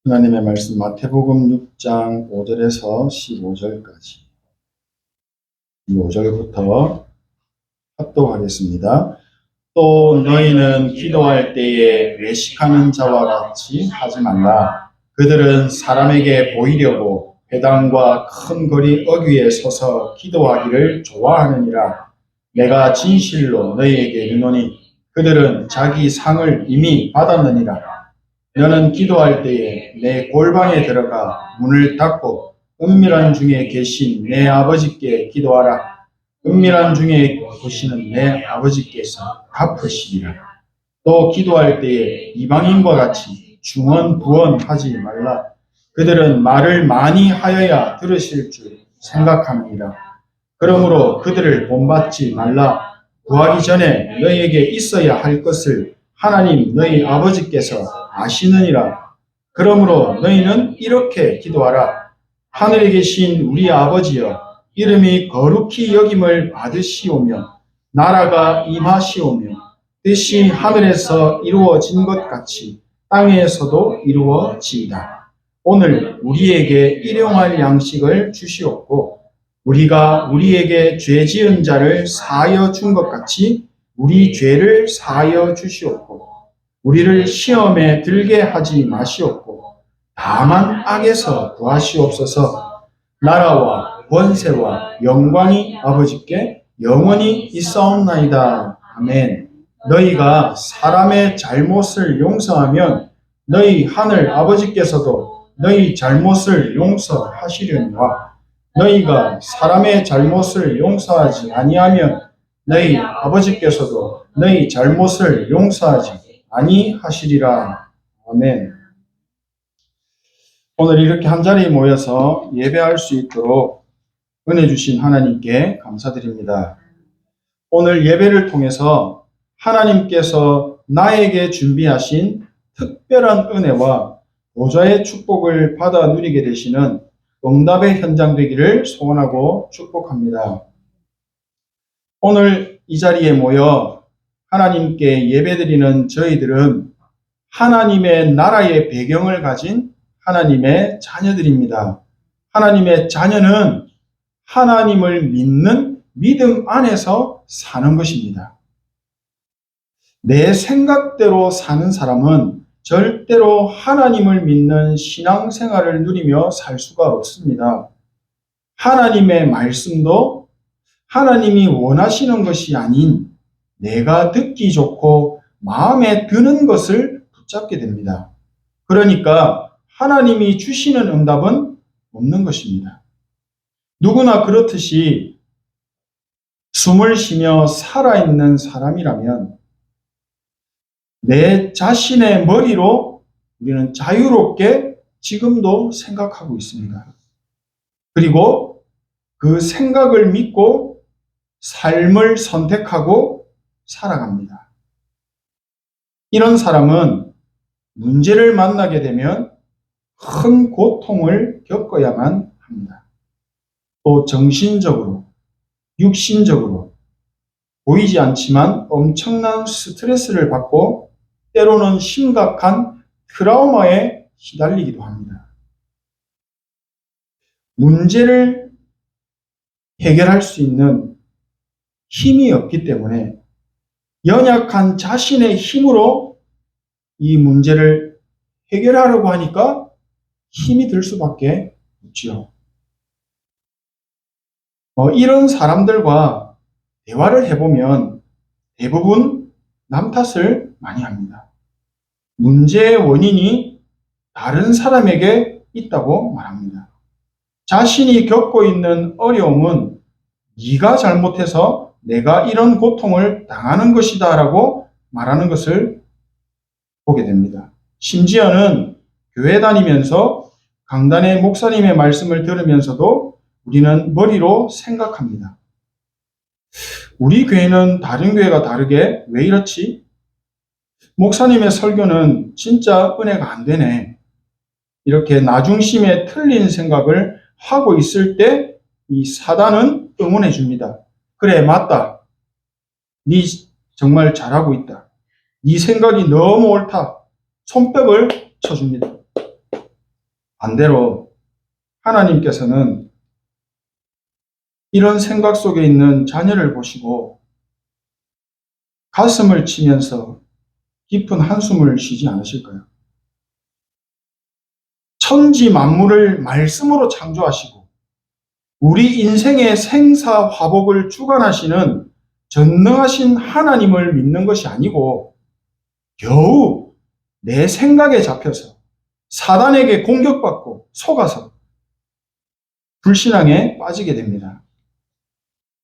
하나님의 말씀 마태복음 6장 5절에서 15절까지 5절부터 합독하겠습니다. 또 너희는 기도할 때에 외식하는 자와 같이 하지 말라. 그들은 사람에게 보이려고 회당과 큰 거리 어귀에 서서 기도하기를 좋아하느니라. 내가 진실로 너희에게 이르노니 그들은 자기 상을 이미 받았느니라. 너는 기도할 때에 내 골방에 들어가 문을 닫고 은밀한 중에 계신 내 아버지께 기도하라. 은밀한 중에 보시는 내 아버지께서 갚으시리라. 또 기도할 때에 이방인과 같이 중언부언하지 말라. 그들은 말을 많이 하여야 들으실 줄 생각하느니라. 그러므로 그들을 본받지 말라. 구하기 전에 너희에게 있어야 할 것을 하나님 너희 아버지께서 아시느니라. 그러므로 너희는 이렇게 기도하라. 하늘에 계신 우리 아버지여, 이름이 거룩히 여김을 받으시오며 나라가 임하시오며 뜻이 하늘에서 이루어진 것 같이 땅에서도 이루어지이다. 오늘 우리에게 일용할 양식을 주시옵고 우리가 우리에게 죄 지은 자를 사하여 준 것 같이 우리 죄를 사하여 주시옵고 우리를 시험에 들게 하지 마시옵고 다만 악에서 구하시옵소서. 나라와 권세와 영광이 아버지께 영원히 있사옵나이다. 아멘. 너희가 사람의 잘못을 용서하면 너희 하늘 아버지께서도 너희 잘못을 용서하시려니와 너희가 사람의 잘못을 용서하지 아니하면 너희 아버지께서도 너희 잘못을 용서하지 아니하시리라. 아멘. 오늘 이렇게 한자리에 모여서 예배할 수 있도록 은혜 주신 하나님께 감사드립니다. 오늘 예배를 통해서 하나님께서 나에게 준비하신 특별한 은혜와 보좌의 축복을 받아 누리게 되시는 응답의 현장 되기를 소원하고 축복합니다. 오늘 이 자리에 모여 하나님께 예배드리는 저희들은 하나님의 나라의 배경을 가진 하나님의 자녀들입니다. 하나님의 자녀는 하나님을 믿는 믿음 안에서 사는 것입니다. 내 생각대로 사는 사람은 절대로 하나님을 믿는 신앙생활을 누리며 살 수가 없습니다. 하나님의 말씀도 하나님이 원하시는 것이 아닌 내가 듣기 좋고 마음에 드는 것을 붙잡게 됩니다. 그러니까 하나님이 주시는 응답은 없는 것입니다. 누구나 그렇듯이 숨을 쉬며 살아있는 사람이라면 내 자신의 머리로 우리는 자유롭게 지금도 생각하고 있습니다. 그리고 그 생각을 믿고 삶을 선택하고 살아갑니다. 이런 사람은 문제를 만나게 되면 큰 고통을 겪어야만 합니다. 또 정신적으로, 육신적으로 보이지 않지만 엄청난 스트레스를 받고 때로는 심각한 트라우마에 시달리기도 합니다. 문제를 해결할 수 있는 힘이 없기 때문에 연약한 자신의 힘으로 이 문제를 해결하려고 하니까 힘이 들 수밖에 없지요. 이런 사람들과 대화를 해보면 대부분 남 탓을 많이 합니다. 문제의 원인이 다른 사람에게 있다고 말합니다. 자신이 겪고 있는 어려움은 네가 잘못해서 내가 이런 고통을 당하는 것이다 라고 말하는 것을 보게 됩니다. 심지어는 교회 다니면서 강단의 목사님의 말씀을 들으면서도 우리는 머리로 생각합니다. 우리 교회는 다른 교회가 다르게 왜 이렇지? 목사님의 설교는 진짜 은혜가 안 되네. 이렇게 나중심에 틀린 생각을 하고 있을 때 이 사단은 응원해 줍니다. 그래, 맞다. 네 정말 잘하고 있다. 네 생각이 너무 옳다. 손뼉을 쳐줍니다. 반대로 하나님께서는 이런 생각 속에 있는 자녀를 보시고 가슴을 치면서 깊은 한숨을 쉬지 않으실까요? 천지 만물을 말씀으로 창조하시고 우리 인생의 생사화복을 주관하시는 전능하신 하나님을 믿는 것이 아니고 겨우 내 생각에 잡혀서 사단에게 공격받고 속아서 불신앙에 빠지게 됩니다.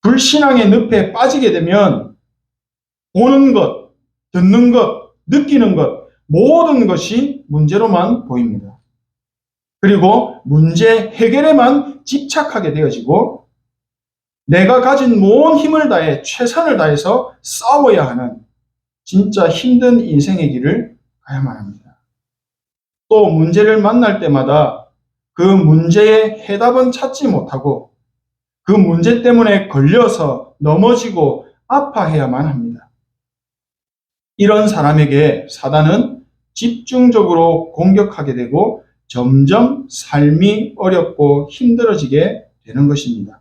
불신앙의 늪에 빠지게 되면 보는 것, 듣는 것, 느끼는 것 모든 것이 문제로만 보입니다. 그리고 문제 해결에만 집착하게 되어지고 내가 가진 모든 힘을 다해 최선을 다해서 싸워야 하는 진짜 힘든 인생의 길을 가야만 합니다. 또 문제를 만날 때마다 그 문제의 해답은 찾지 못하고 그 문제 때문에 걸려서 넘어지고 아파해야만 합니다. 이런 사람에게 사단은 집중적으로 공격하게 되고 점점 삶이 어렵고 힘들어지게 되는 것입니다.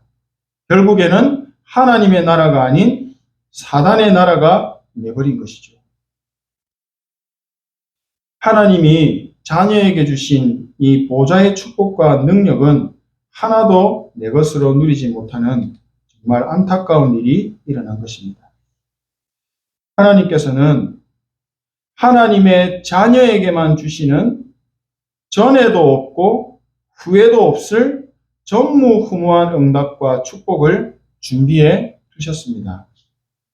결국에는 하나님의 나라가 아닌 사단의 나라가 되어버린 것이죠. 하나님이 자녀에게 주신 이 보좌의 축복과 능력은 하나도 내 것으로 누리지 못하는 정말 안타까운 일이 일어난 것입니다. 하나님께서는 하나님의 자녀에게만 주시는 전에도 없고 후에도 없을 전무후무한 응답과 축복을 준비해 두셨습니다.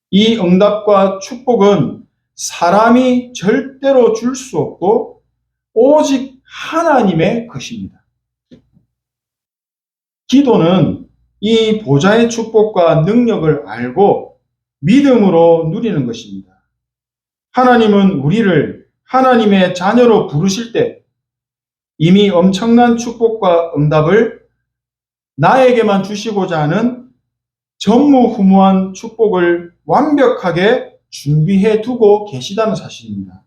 이 응답과 축복은 사람이 절대로 줄 수 없고 오직 하나님의 것입니다. 기도는 이 보좌의 축복과 능력을 알고 믿음으로 누리는 것입니다. 하나님은 우리를 하나님의 자녀로 부르실 때 이미 엄청난 축복과 응답을 나에게만 주시고자 하는 전무후무한 축복을 완벽하게 준비해 두고 계시다는 사실입니다.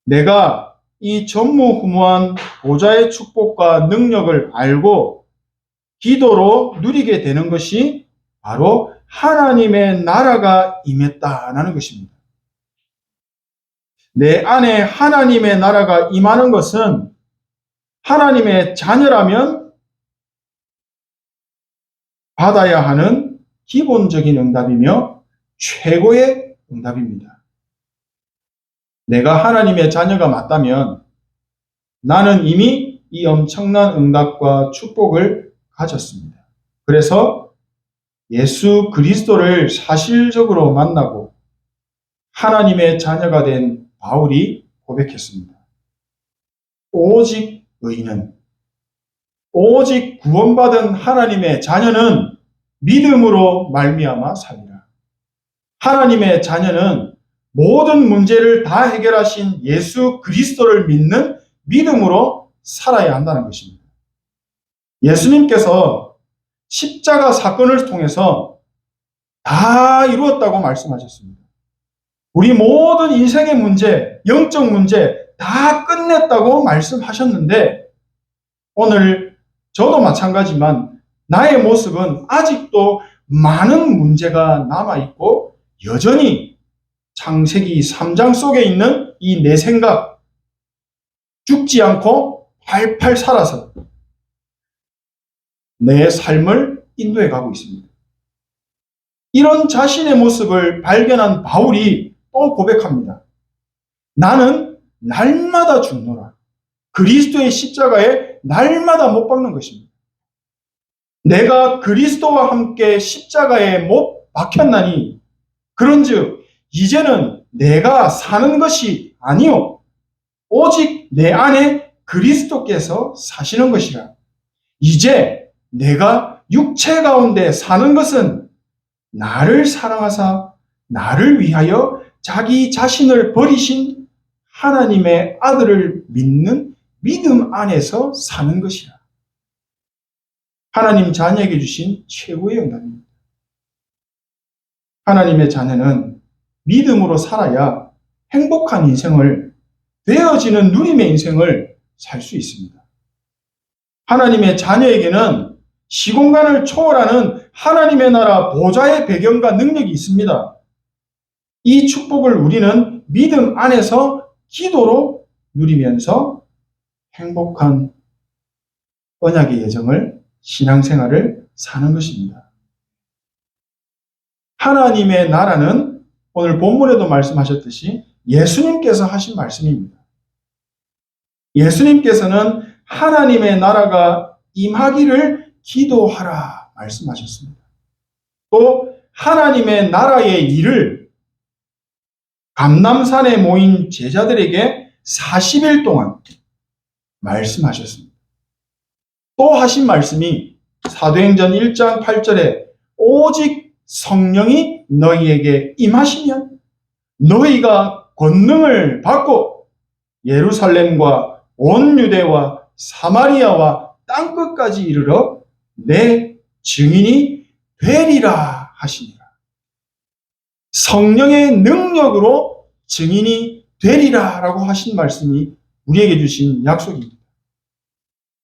내가 이 전무후무한 보좌의 축복과 능력을 알고 기도로 누리게 되는 것이 바로 하나님의 나라가 임했다라는 것입니다. 내 안에 하나님의 나라가 임하는 것은 하나님의 자녀라면 받아야 하는 기본적인 응답이며 최고의 응답입니다. 내가 하나님의 자녀가 맞다면 나는 이미 이 엄청난 응답과 축복을 가졌습니다. 그래서 예수 그리스도를 사실적으로 만나고 하나님의 자녀가 된 바울이 고백했습니다. 오직 의인은, 오직 구원받은 하나님의 자녀는 믿음으로 말미암아 살리라. 하나님의 자녀는 모든 문제를 다 해결하신 예수 그리스도를 믿는 믿음으로 살아야 한다는 것입니다. 예수님께서 십자가 사건을 통해서 다 이루었다고 말씀하셨습니다. 우리 모든 인생의 문제, 영적 문제 다 끝냈다고 말씀하셨는데 오늘 저도 마찬가지지만 나의 모습은 아직도 많은 문제가 남아있고 여전히 창세기 3장 속에 있는 이 내 생각 죽지 않고 팔팔 살아서 내 삶을 인도해 가고 있습니다. 이런 자신의 모습을 발견한 바울이 또 고백합니다. 나는 날마다 죽노라. 그리스도의 십자가에 날마다 못 박는 것입니다. 내가 그리스도와 함께 십자가에 못 박혔나니 그런즉 이제는 내가 사는 것이 아니요 오직 내 안에 그리스도께서 사시는 것이라. 이제 내가 육체 가운데 사는 것은 나를 사랑하사 나를 위하여 자기 자신을 버리신 하나님의 아들을 믿는 믿음 안에서 사는 것이라. 하나님 자녀에게 주신 최고의 응답입니다. 하나님의 자녀는 믿음으로 살아야 행복한 인생을, 되어지는 누림의 인생을 살 수 있습니다. 하나님의 자녀에게는 시공간을 초월하는 하나님의 나라 보좌의 배경과 능력이 있습니다. 이 축복을 우리는 믿음 안에서 기도로 누리면서 행복한 언약의 여정을, 신앙생활을 사는 것입니다. 하나님의 나라는 오늘 본문에도 말씀하셨듯이 예수님께서 하신 말씀입니다. 예수님께서는 하나님의 나라가 임하기를 기도하라 말씀하셨습니다. 또 하나님의 나라의 일을 감람산에 모인 제자들에게 40일 동안 말씀하셨습니다. 또 하신 말씀이 사도행전 1장 8절에 오직 성령이 너희에게 임하시면 너희가 권능을 받고 예루살렘과 온 유대와 사마리아와 땅끝까지 이르러 내 증인이 되리라 하시니라. 성령의 능력으로 증인이 되리라 라고 하신 말씀이 우리에게 주신 약속입니다.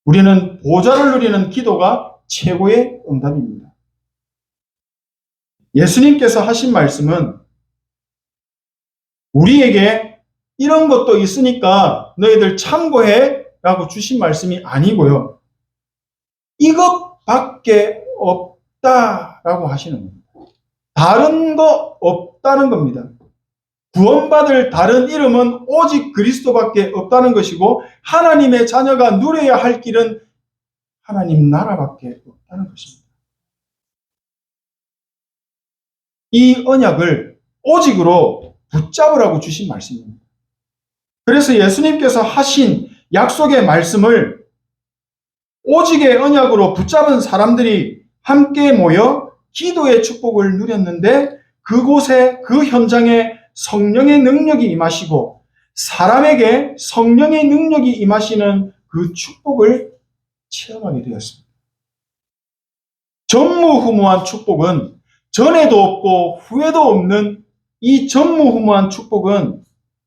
우리는 보좌를 누리는 기도가 최고의 응답입니다. 예수님께서 하신 말씀은 우리에게 이런 것도 있으니까 너희들 참고해 라고 주신 말씀이 아니고요. 이것밖에 없다라고 하시는 겁니다. 다른 거 없다는 겁니다. 구원받을 다른 이름은 오직 그리스도밖에 없다는 것이고 하나님의 자녀가 누려야 할 길은 하나님 나라밖에 없다는 것입니다. 이 언약을 오직으로 붙잡으라고 주신 말씀입니다. 그래서 예수님께서 하신 약속의 말씀을 오직의 언약으로 붙잡은 사람들이 함께 모여 기도의 축복을 누렸는데 그곳에 그 현장에 성령의 능력이 임하시고 사람에게 성령의 능력이 임하시는 그 축복을 체험하게 되었습니다. 전무후무한 축복은 전에도 없고 후에도 없는 이 전무후무한 축복은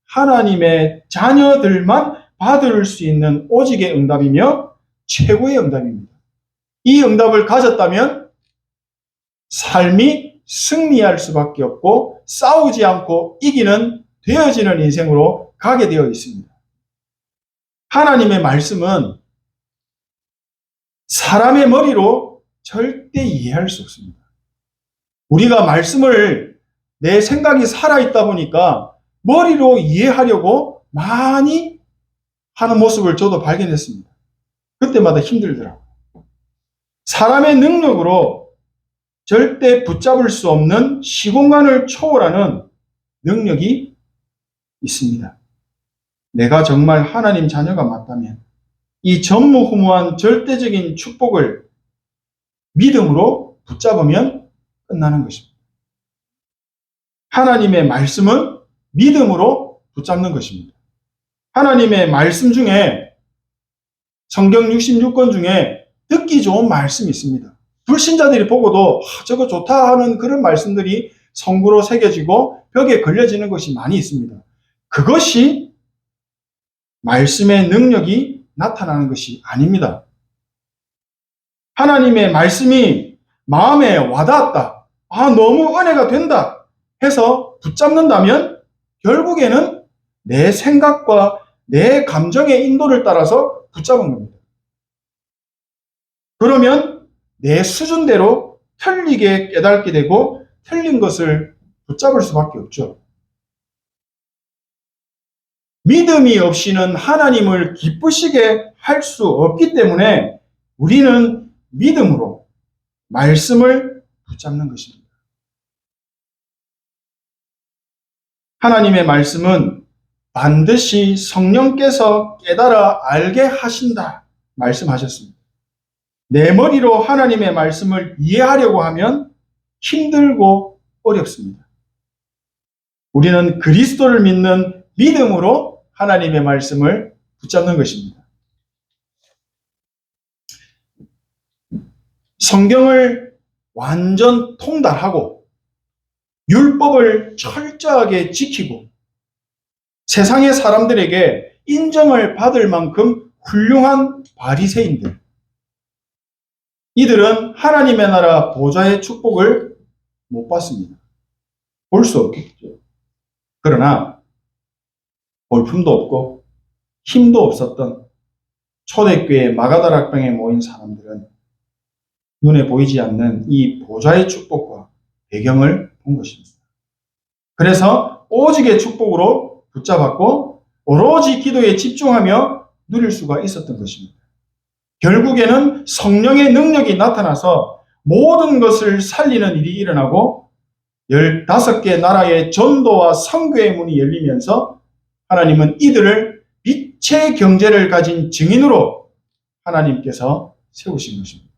하나님의 자녀들만 받을 수 있는 오직의 응답이며 최고의 응답입니다. 이 응답을 가졌다면 삶이 승리할 수밖에 없고 싸우지 않고 이기는 되어지는 인생으로 가게 되어 있습니다. 하나님의 말씀은 사람의 머리로 절대 이해할 수 없습니다. 우리가 말씀을 내 생각이 살아있다 보니까 머리로 이해하려고 많이 하는 모습을 저도 발견했습니다. 그때마다 힘들더라고요. 사람의 능력으로 절대 붙잡을 수 없는 시공간을 초월하는 능력이 있습니다. 내가 정말 하나님 자녀가 맞다면 이 전무후무한 절대적인 축복을 믿음으로 붙잡으면 끝나는 것입니다. 하나님의 말씀은 믿음으로 붙잡는 것입니다. 하나님의 말씀 중에 성경 66권 중에 듣기 좋은 말씀이 있습니다. 불신자들이 보고도 저거 좋다 하는 그런 말씀들이 성구로 새겨지고 벽에 걸려지는 것이 많이 있습니다. 그것이 말씀의 능력이 나타나는 것이 아닙니다. 하나님의 말씀이 마음에 와닿았다. 너무 은혜가 된다 해서 붙잡는다면 결국에는 내 생각과 내 감정의 인도를 따라서 붙잡은 겁니다. 그러면 내 수준대로 틀리게 깨닫게 되고 틀린 것을 붙잡을 수밖에 없죠. 믿음이 없이는 하나님을 기쁘시게 할 수 없기 때문에 우리는 믿음으로 말씀을 붙잡는 것입니다. 하나님의 말씀은 반드시 성령께서 깨달아 알게 하신다 말씀하셨습니다. 내 머리로 하나님의 말씀을 이해하려고 하면 힘들고 어렵습니다. 우리는 그리스도를 믿는 믿음으로 하나님의 말씀을 붙잡는 것입니다. 성경을 완전 통달하고 율법을 철저하게 지키고 세상의 사람들에게 인정을 받을 만큼 훌륭한 바리새인들, 이들은 하나님의 나라 보좌의 축복을 못 받습니다. 볼 수 없겠죠. 그러나 볼품도 없고 힘도 없었던 초대교회 마가다락방에 모인 사람들은 눈에 보이지 않는 이 보좌의 축복과 배경을 본 것입니다. 그래서 오직의 축복으로 붙잡았고 오로지 기도에 집중하며 누릴 수가 있었던 것입니다. 결국에는 성령의 능력이 나타나서 모든 것을 살리는 일이 일어나고 15개 나라의 전도와 선교의 문이 열리면서 하나님은 이들을 빛의 경제를 가진 증인으로 하나님께서 세우신 것입니다.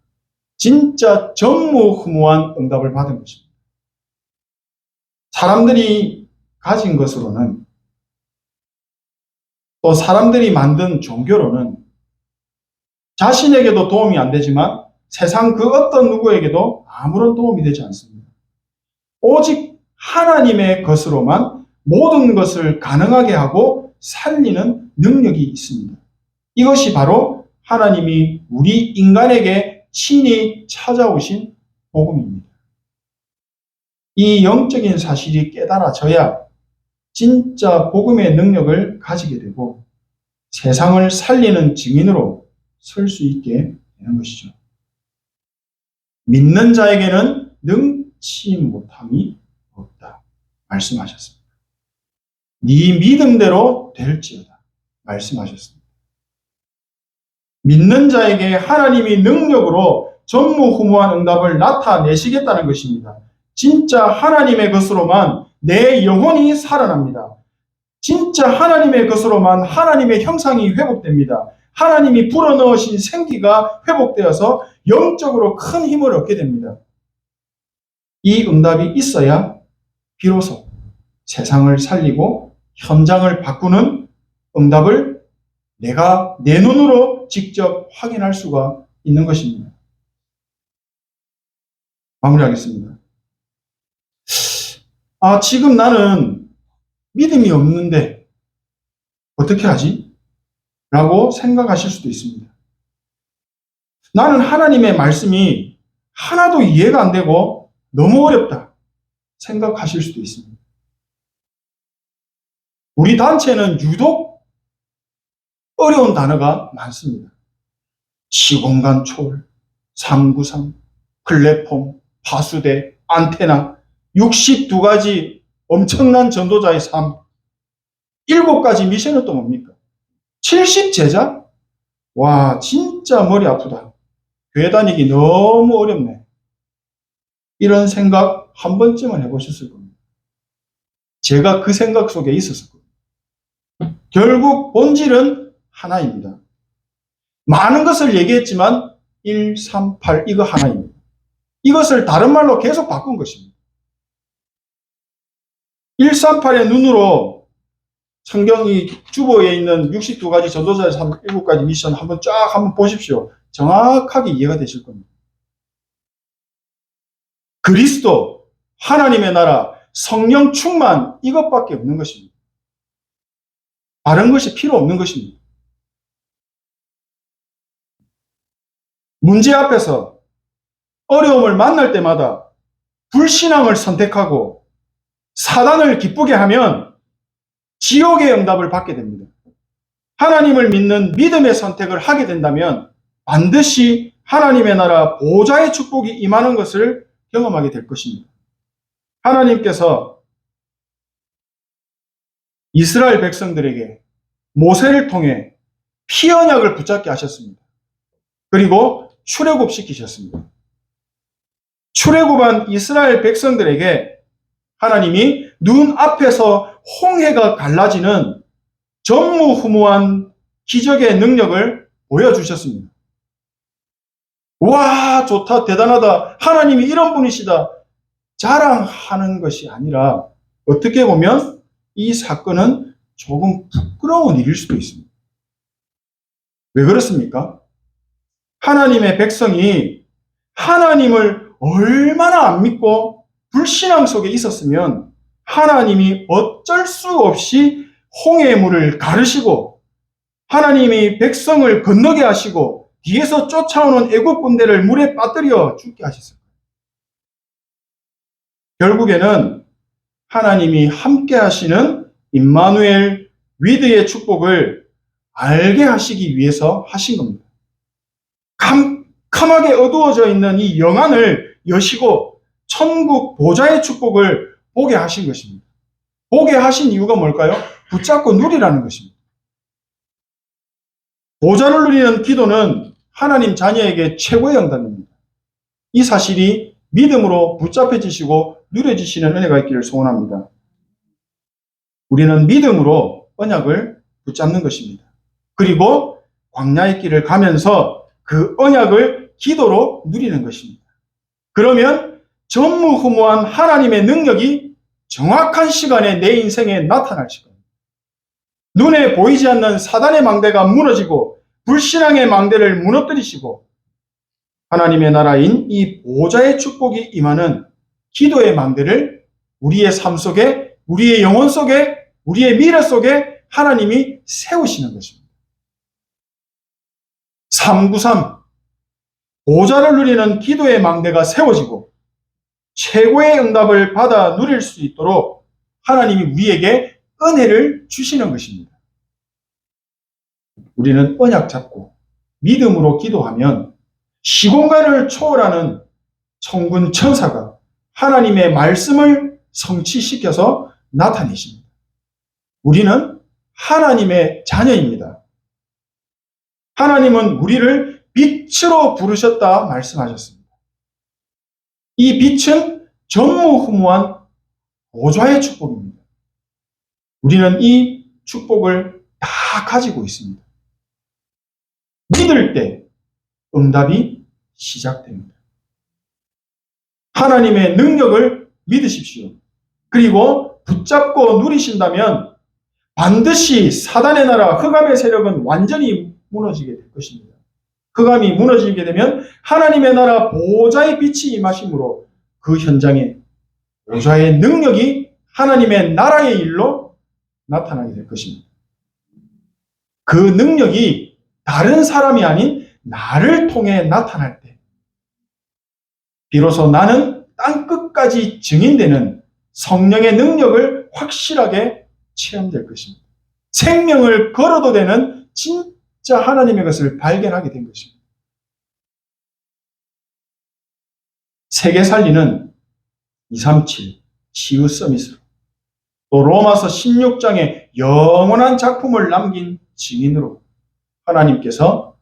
진짜 전무후무한 응답을 받은 것입니다. 사람들이 가진 것으로는, 또 사람들이 만든 종교로는 자신에게도 도움이 안 되지만 세상 그 어떤 누구에게도 아무런 도움이 되지 않습니다. 오직 하나님의 것으로만 모든 것을 가능하게 하고 살리는 능력이 있습니다. 이것이 바로 하나님이 우리 인간에게 친히 찾아오신 복음입니다. 이 영적인 사실이 깨달아져야 진짜 복음의 능력을 가지게 되고 세상을 살리는 증인으로 설 수 있게 되는 것이죠. 믿는 자에게는 능치 못함이 없다 말씀하셨습니다. 네 믿음대로 될지어다 말씀하셨습니다. 믿는 자에게 하나님이 능력으로 전무후무한 응답을 나타내시겠다는 것입니다. 진짜 하나님의 것으로만 내 영혼이 살아납니다. 진짜 하나님의 것으로만 하나님의 형상이 회복됩니다. 하나님이 불어넣으신 생기가 회복되어서 영적으로 큰 힘을 얻게 됩니다. 이 응답이 있어야 비로소 세상을 살리고 현장을 바꾸는 응답을 내가 내 눈으로 직접 확인할 수가 있는 것입니다. 마무리하겠습니다. 지금 나는 믿음이 없는데 어떻게 하지? 라고 생각하실 수도 있습니다. 나는 하나님의 말씀이 하나도 이해가 안 되고 너무 어렵다 생각하실 수도 있습니다. 우리 단체는 유독 어려운 단어가 많습니다. 시공간 초월, 393, 플랫폼, 파수대, 안테나, 62가지 엄청난 전도자의 삶, 7가지 미션은 또 뭡니까? 70제자? 와, 진짜 머리 아프다. 교회 다니기 너무 어렵네. 이런 생각 한 번쯤은 해보셨을 겁니다. 제가 그 생각 속에 있었을 겁니다. 결국 본질은 하나입니다. 많은 것을 얘기했지만 1, 3, 8 이거 하나입니다. 이것을 다른 말로 계속 바꾼 것입니다. 138의 눈으로 성경이 주보에 있는 62가지 전도자의 삶, 7가지 미션 한번 보십시오. 정확하게 이해가 되실 겁니다. 그리스도, 하나님의 나라, 성령 충만 이것밖에 없는 것입니다. 다른 것이 필요 없는 것입니다. 문제 앞에서 어려움을 만날 때마다 불신앙을 선택하고 사단을 기쁘게 하면 지옥의 응답을 받게 됩니다. 하나님을 믿는 믿음의 선택을 하게 된다면 반드시 하나님의 나라 보좌의 축복이 임하는 것을 경험하게 될 것입니다. 하나님께서 이스라엘 백성들에게 모세를 통해 피 언약을 붙잡게 하셨습니다. 그리고 출애굽시키셨습니다. 출애굽한 이스라엘 백성들에게 하나님이 눈 앞에서 홍해가 갈라지는 전무후무한 기적의 능력을 보여주셨습니다. 와, 좋다, 대단하다, 하나님이 이런 분이시다 자랑하는 것이 아니라 어떻게 보면 이 사건은 조금 부끄러운 일일 수도 있습니다. 왜 그렇습니까? 하나님의 백성이 하나님을 얼마나 안 믿고 불신앙 속에 있었으면 하나님이 어쩔 수 없이 홍해의 물을 가르시고 하나님이 백성을 건너게 하시고 뒤에서 쫓아오는 애국 군대를 물에 빠뜨려 죽게 하셨습니다. 결국에는 하나님이 함께 하시는 임마누엘 위드의 축복을 알게 하시기 위해서 하신 겁니다. 캄캄하게 어두워져 있는 이 영안을 여시고 천국 보좌의 축복을 보게 하신 것입니다. 보게 하신 이유가 뭘까요? 붙잡고 누리라는 것입니다. 보좌를 누리는 기도는 하나님 자녀에게 최고의 응답입니다. 이 사실이 믿음으로 붙잡혀지시고 누려지시는 은혜가 있기를 소원합니다. 우리는 믿음으로 언약을 붙잡는 것입니다. 그리고 광야의 길을 가면서 그 언약을 기도로 누리는 것입니다. 그러면 전무후무한 하나님의 능력이 정확한 시간에 내 인생에 나타날 겁니다. 눈에 보이지 않는 사단의 망대가 무너지고 불신앙의 망대를 무너뜨리시고 하나님의 나라인 이 보좌의 축복이 임하는 기도의 망대를 우리의 삶 속에, 우리의 영혼 속에, 우리의 미래 속에 하나님이 세우시는 것입니다. 393 보좌를 누리는 기도의 망대가 세워지고 최고의 응답을 받아 누릴 수 있도록 하나님이 우리에게 은혜를 주시는 것입니다. 우리는 언약 잡고 믿음으로 기도하면 시공간을 초월하는 천군 천사가 하나님의 말씀을 성취시켜서 나타내십니다. 우리는 하나님의 자녀입니다. 하나님은 우리를 빛으로 부르셨다 말씀하셨습니다. 이 빛은 전무후무한 보좌의 축복입니다. 우리는 이 축복을 다 가지고 있습니다. 믿을 때 응답이 시작됩니다. 하나님의 능력을 믿으십시오. 그리고 붙잡고 누리신다면 반드시 사단의 나라 흑암의 세력은 완전히 무너지게 될 것입니다. 흑암이 무너지게 되면 하나님의 나라 보좌의 빛이 임하심으로 그 현장에 보좌의 능력이 하나님의 나라의 일로 나타나게 될 것입니다. 그 능력이 다른 사람이 아닌 나를 통해 나타날 때 비로소 나는 땅끝까지 증인되는 성령의 능력을 확실하게 체험될 것입니다. 생명을 걸어도 되는 진짜 하나님의 것을 발견하게 된 것입니다. 세계 살리는 237 치유 서밋으로 또 로마서 16장에 영원한 작품을 남긴 증인으로 하나님께서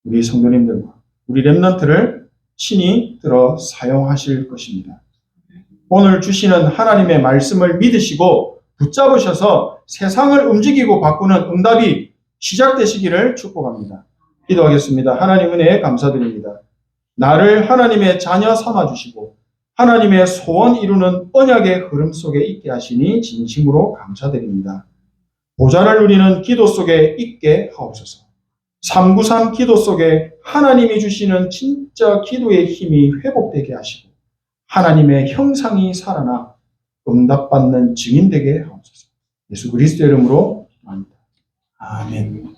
우리 성도님들과 우리 렘넌트를 친히 들어 사용하실 것입니다. 오늘 주시는 하나님의 말씀을 믿으시고 붙잡으셔서 세상을 움직이고 바꾸는 응답이 시작되시기를 축복합니다. 기도하겠습니다. 하나님 은혜에 감사드립니다. 나를 하나님의 자녀 삼아주시고 하나님의 소원 이루는 언약의 흐름 속에 있게 하시니 진심으로 감사드립니다. 보좌를 누리는 기도 속에 있게 하옵소서. 393 기도 속에 하나님이 주시는 진짜 기도의 힘이 회복되게 하시고 하나님의 형상이 살아나 응답받는 증인되게 하옵소서. 예수 그리스도의 이름으로 기도합니다. 아멘.